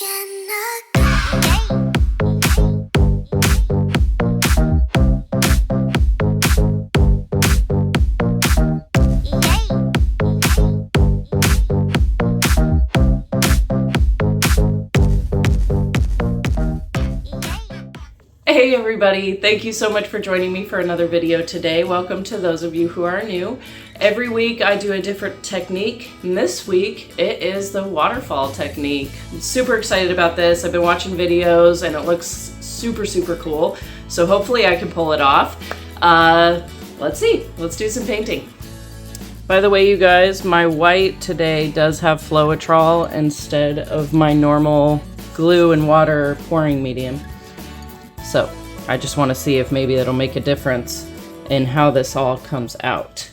Hey everybody, thank you so much for joining me for another video today. Welcome to those of you who are new. Every week I do a different technique, and this week it is the waterfall technique. I'm super excited about this. I've been watching videos and it looks super cool, so hopefully I can pull it off. Let's see, let's do some painting. By the way, you guys, my white today does have floetrol instead of my normal glue and water pouring medium. So I just want to see if maybe that'll make a difference in how this all comes out.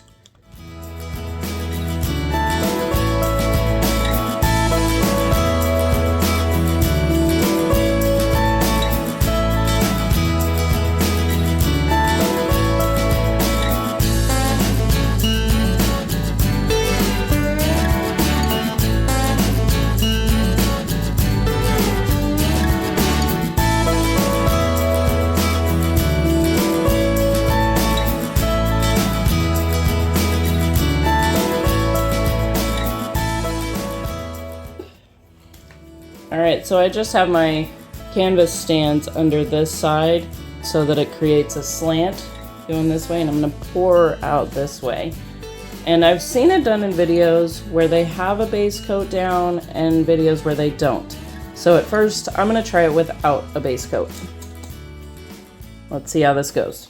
Alright, so I just have my canvas stands under this side so that it creates a slant going this way, and I'm going to pour out this way. And I've seen it done in videos where they have a base coat down and videos where they don't. So at first, I'm going to try it without a base coat. Let's see how this goes.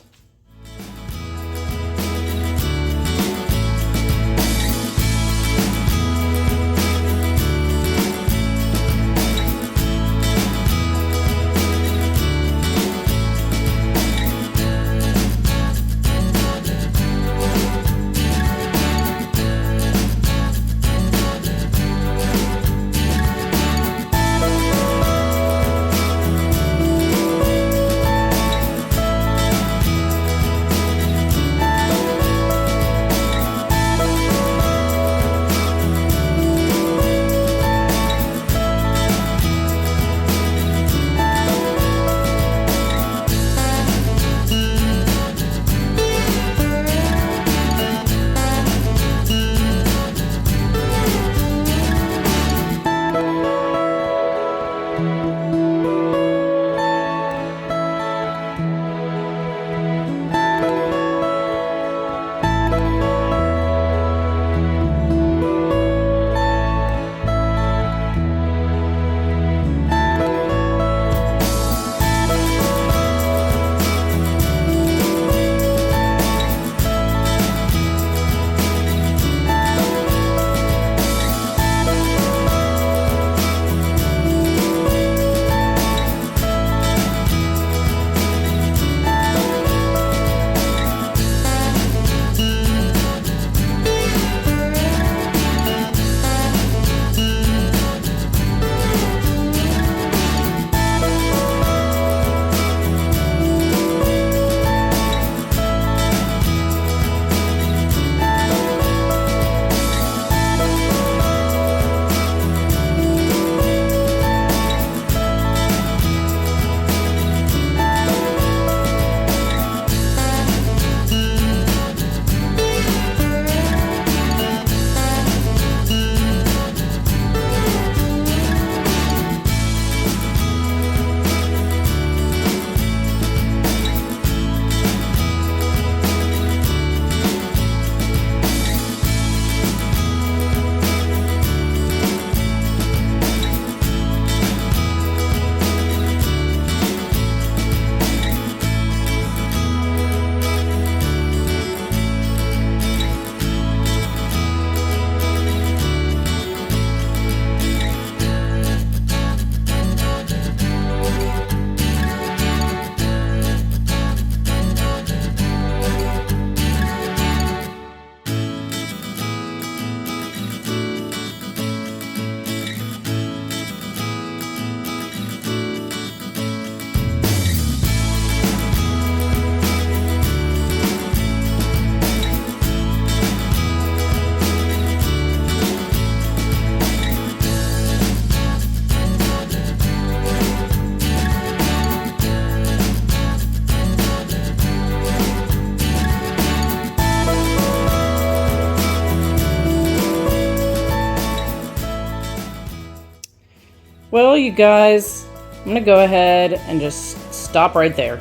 Well, you guys, I'm gonna go ahead and just stop right there.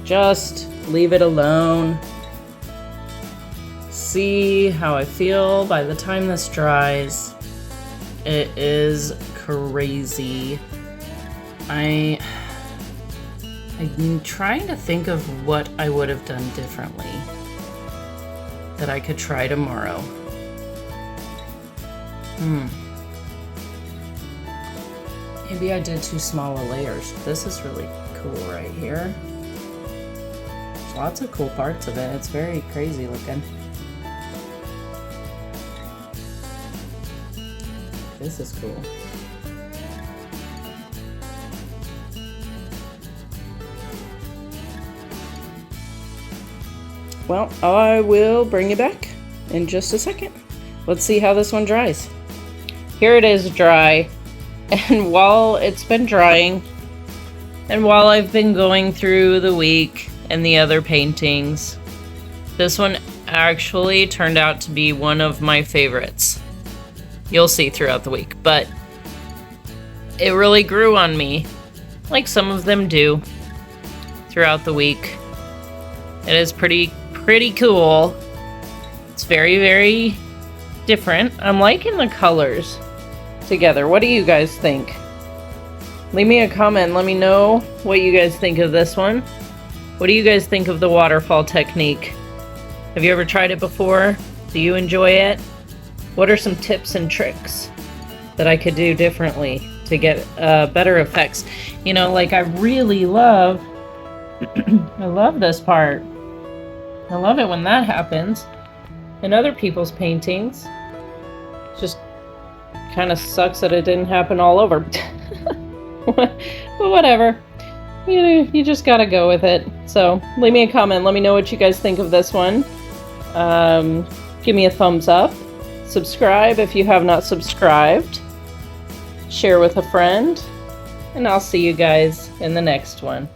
Just leave it alone. See how I feel by the time this dries. It is crazy. I'm trying to think of what I would have done differently that I could try tomorrow. Maybe I did too small of layers. This is really cool right here. There's lots of cool parts of it. It's very crazy looking. This is cool. Well, I will bring you back in just a second. Let's see how this one dries. Here it is dry, and while it's been drying, and while I've been going through the week and the other paintings, this one actually turned out to be one of my favorites. You'll see throughout the week, but it really grew on me, like some of them do throughout the week. It is pretty cool. It's very, very different. I'm liking the colors together. What do you guys think? Leave me a comment. Let me know what you guys think of this one. What do you guys think of the waterfall technique? Have you ever tried it before? Do you enjoy it? What are some tips and tricks that I could do differently to get better effects? You know, like I really love, I love this part. I love it when that happens in other people's paintings. It just kind of sucks that it didn't happen all over. But whatever. You just gotta go with it. So leave me a comment. Let me know what you guys think of this one. Give me a thumbs up. Subscribe if you have not subscribed. Share with a friend. And I'll see you guys in the next one.